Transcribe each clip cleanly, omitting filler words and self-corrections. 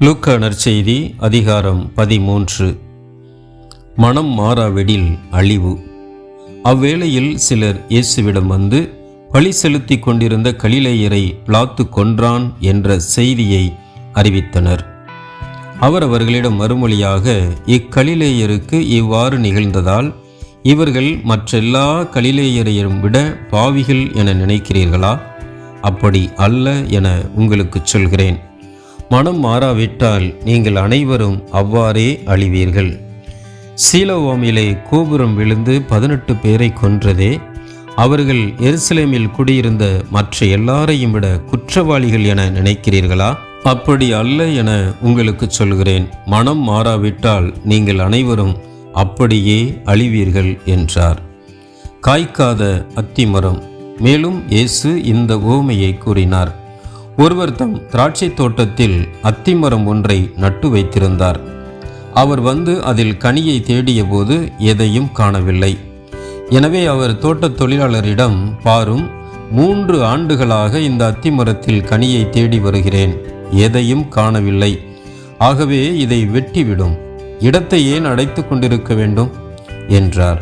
லூக்கா நற்செய்தி அதிகாரம் 13. மனம் மாறாவிடில் அழிவு. அவ்வேளையில் சிலர் இயேசுவிடம் வந்து பழி செலுத்தி கொண்டிருந்த கலிலேயரை பிலாத்து கொன்றான் என்ற செய்தியை அறிவித்தனர். அவர் அவர்களிடம் மறுமொழியாக, இக்கலிலேயருக்கு இவ்வாறு நிகழ்ந்ததால் இவர்கள் மற்றெல்லா கலிலேயரையும் விட பாவிகள் என நினைக்கிறீர்களா? அப்படி அல்ல என உங்களுக்கு சொல்கிறேன். மனம் மாறாவிட்டால் நீங்கள் அனைவரும் அவ்வாறே அழிவீர்கள். சீலோவாமிலே கோபுரம் விழுந்து 18 பேரை கொன்றதே, அவர்கள் எருசலேமில் குடியிருந்த மற்ற எல்லாரையும் விட குற்றவாளிகள் என நினைக்கிறீர்களா? அப்படி அல்ல என உங்களுக்கு சொல்கிறேன். மனம் மாறாவிட்டால் நீங்கள் அனைவரும் அப்படியே அழிவீர்கள் என்றார். காய்க்காத அத்திமரம். மேலும் இயேசு இந்த உவமையை கூறினார். ஒருவர் தம் திராட்சை தோட்டத்தில் அத்திமரம் ஒன்றை நட்டு வைத்திருந்தார். அவர் வந்து அதில் கனியை தேடிய போது எதையும் காணவில்லை. எனவே அவர் தோட்டத் தொழிலாளரிடம், பாரும், 3 ஆண்டுகளாக இந்த அத்திமரத்தில் கனியை தேடி வருகிறேன், எதையும் காணவில்லை. ஆகவே இதை வெட்டிவிடும். இடத்தை ஏன் அடைத்து கொண்டிருக்க வேண்டும் என்றார்.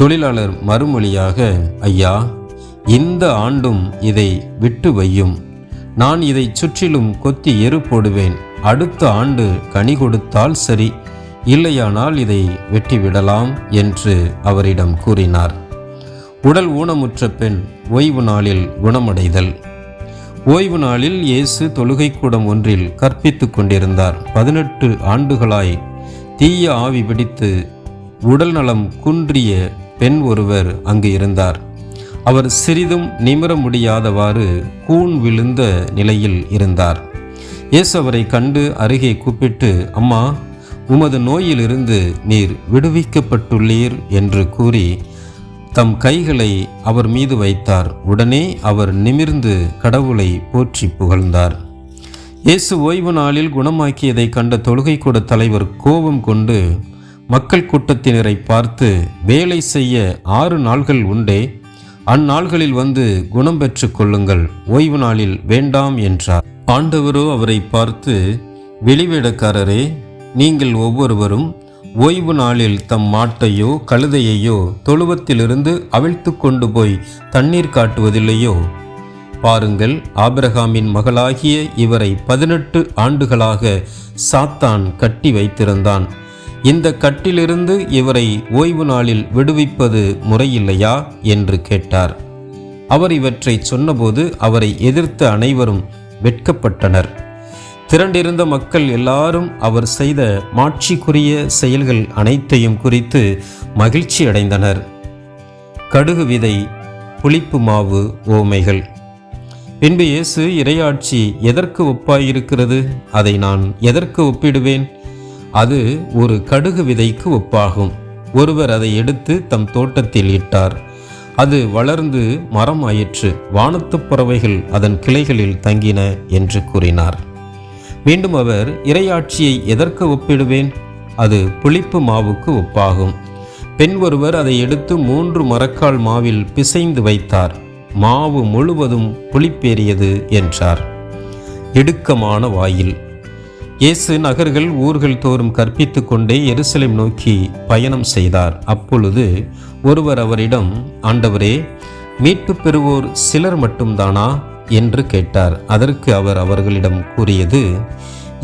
தொழிலாளர் மறுமொழியாக, ஐயா, இந்த ஆண்டும் இதை விட்டு வையும். நான் இதை சுற்றிலும் கொத்தி எரு போடுவேன். அடுத்த ஆண்டு கனி கொடுத்தால் சரி, இல்லையானால் இதை வெட்டிவிடலாம் என்று அவரிடம் கூறினார். உடல் ஊனமுற்ற பெண் ஓய்வு நாளில் குணமடைதல். ஓய்வு நாளில் இயேசு தொழுகைக்கூடம் ஒன்றில் கற்பித்து கொண்டிருந்தார். 18 ஆண்டுகளாய் தீய ஆவி பிடித்து உடல் நலம் குன்றிய பெண் ஒருவர் அங்கு இருந்தார். அவர் சிறிதும் நிமிர முடியாதவாறு கூன் விழுந்த நிலையில் இருந்தார். இயேசு அவரை கண்டு அருகே கூப்பிட்டு, அம்மா, உமது நோயிலிருந்து நீர் விடுவிக்கப்பட்டுள்ளீர் என்று கூறி தம் கைகளை அவர் மீது வைத்தார். உடனே அவர் நிமிர்ந்து கடவுளை போற்றி புகழ்ந்தார். இயேசு ஓய்வு நாளில் குணமாக்கியதை கண்ட தொழுகைக்கூட தலைவர் கோபம் கொண்டு மக்கள் கூட்டத்தினரை பார்த்து, வேலை செய்ய 6 நாள்கள் உண்டே, அந்நாள்களில் வந்து குணம் பெற்று கொள்ளுங்கள், ஓய்வு நாளில் வேண்டாம் என்றார். ஆண்டவரோ அவரை பார்த்து, வெளிவேடக்காரரே, நீங்கள் ஒவ்வொருவரும் ஓய்வு நாளில் தம் மாட்டையோ கழுதையையோ தொழுவத்திலிருந்து அவிழ்த்து கொண்டு போய் தண்ணீர் காட்டுவதில்லையோ? பாருங்கள், ஆபிரகாமின் மகளாகிய இவரை 18 ஆண்டுகளாக சாத்தான் கட்டி வைத்திருந்தான். இந்த கட்டிலிருந்து இவரை ஓய்வு நாளில் விடுவிப்பது முறையில்லையா என்று கேட்டார். அவர் இவற்றை சொன்னபோது அவரை எதிர்த்த அனைவரும் வெட்கப்பட்டனர். திரண்டிருந்த மக்கள் எல்லாரும் அவர் செய்த மாட்சிக்குரிய செயல்கள் அனைத்தையும் குறித்து மகிழ்ச்சி அடைந்தனர். கடுகு விதை, புளிப்பு மாவு ஓமைகள். பின்பு இயேசு, இறையாட்சி எதற்கு ஒப்பாயிருக்கிறது? அதை நான் எதற்கு ஒப்பிடுவேன்? அது ஒரு கடுகு விதைக்கு ஒப்பாகும். ஒருவர் அதை எடுத்து தம் தோட்டத்தில் இட்டார். அது வளர்ந்து மரம் ஆயிற்று. வானத்துப் பறவைகள் அதன் கிளைகளில் தங்கின என்று கூறினார். மீண்டும் அவர், இறையாட்சியை எதற்கு ஒப்பிடுவேன்? அது புளிப்பு மாவுக்கு ஒப்பாகும். பெண் ஒருவர் அதை எடுத்து 3 மரக்கால் மாவில் பிசைந்து வைத்தார். மாவு முழுவதும் புளிப்பேறியது என்றார். இடுக்கமான வாயில். இயேசு நகர்கள் ஊர்கள் தோறும் கற்பித்து கொண்டே எருசலேம் நோக்கி பயணம் செய்தார். அப்பொழுது ஒருவர் அவரிடம், ஆண்டவரே, மீட்பு பெறுவோர் சிலர் மட்டும்தானா என்று கேட்டார். அதற்கு அவர் அவர்களிடம் கூறியது,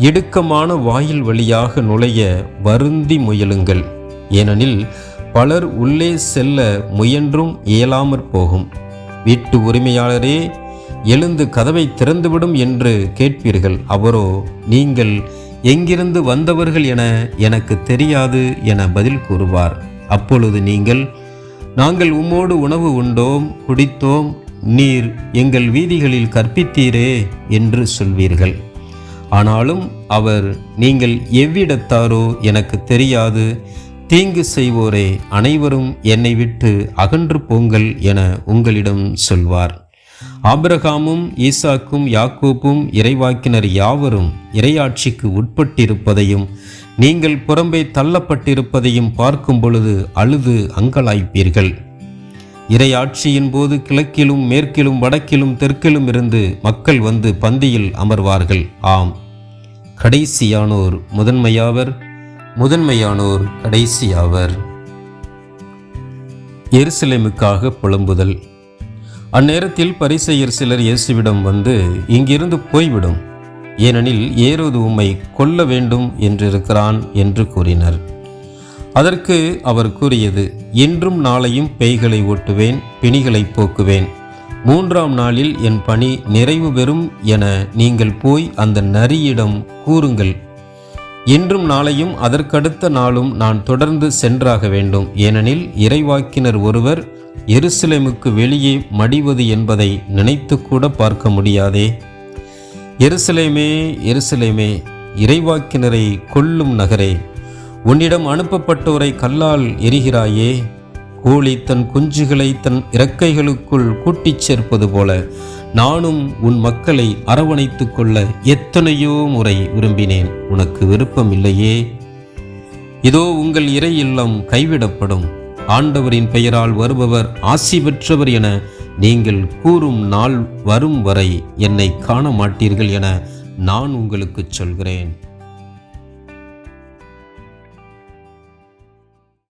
இடுக்கமான வாயில் வழியாக நுழைய வருந்தி முயலுங்கள். ஏனெனில் பலர் உள்ளே செல்ல முயன்றும் இயலாமற் போகும். வீட்டு உரிமையாளரே, எழுந்து கதவை திறந்துவிடும் என்று கேட்பீர்கள். அவரோ, நீங்கள் எங்கிருந்து வந்தவர்கள் என எனக்கு தெரியாது என பதில் கூறுவார். அப்பொழுது நீங்கள், நாங்கள் உம்மோடு உணவு உண்டோம், குடித்தோம், நீர் எங்கள் வீதிகளில் கற்பித்தீரே என்று சொல்வீர்கள். ஆனாலும் அவர், நீங்கள் எவ்விடத்தாரோ எனக்கு தெரியாது, தீங்கு செய்வோரே, அனைவரும் என்னை விட்டு அகன்று போங்கள் என உங்களிடம் சொல்வார். ஆபிரகாமும் ஈசாக்கும் யாக்கோப்பும் இறைவாக்கினர் யாவரும் இறையாட்சிக்கு உட்பட்டிருப்பதையும் நீங்கள் புறம்பே தள்ளப்பட்டிருப்பதையும் பார்க்கும் பொழுது அழுது அங்கலாய்ப்பீர்கள். இறையாட்சியின் போது கிழக்கிலும் மேற்கிலும் வடக்கிலும் தெற்கிலும் இருந்து மக்கள் வந்து பந்தியில் அமர்வார்கள். ஆம், கடைசியானோர் முதன்மையாவர், முதன்மையானோர் கடைசியாவர். எருசலேமுக்காக புலம்புதல். அந்நேரத்தில் பரிசேயர் சிலர் இயேசுவிடம் வந்து, இங்கிருந்து போய்விடும், ஏனெனில் ஏரோது உம்மை கொல்ல வேண்டும் என்றிருக்கிறான் என்று கூறினர். அதற்கு அவர் கூறியது, இன்றும் நாளையும் பேய்களை ஓட்டுவேன், பிணிகளை போக்குவேன், 3ஆம் நாளில் என் பணி நிறைவு பெறும் என நீங்கள் போய் அந்த நரியிடம் கூறுங்கள். இன்றும் நாளையும் அதற்கடுத்த நாளும் நான் தொடர்ந்து சென்றாக வேண்டும், ஏனெனில் இறைவாக்கினர் ஒருவர் எருசலேமுக்கு வெளியே மடிவது என்பதை நினைத்து கூட பார்க்க முடியாதே. எருசலேமே, எருசலேமே, இறைவாக்கினரை கொல்லும் நகரே, உன்னிடம் அனுப்பப்பட்டோரை கல்லால் எரிகிறாயே. கோழி தன் குஞ்சுகளை தன் இறக்கைகளுக்குள் கூட்டிச் சேர்ப்பது போல நானும் உன் மக்களை அரவணைத்து கொள்ள எத்தனையோ முறை விரும்பினேன், உனக்கு விருப்பம் இல்லையே. இதோ உங்கள் இறை இல்லம் கைவிடப்படும், ஆண்டவரின் பெயரால் வருபவர் ஆசி பெற்றவர் என நீங்கள் கூறும் நாள் வரும் வரை என்னை காண மாட்டீர்கள் என நான் உங்களுக்கு சொல்கிறேன்.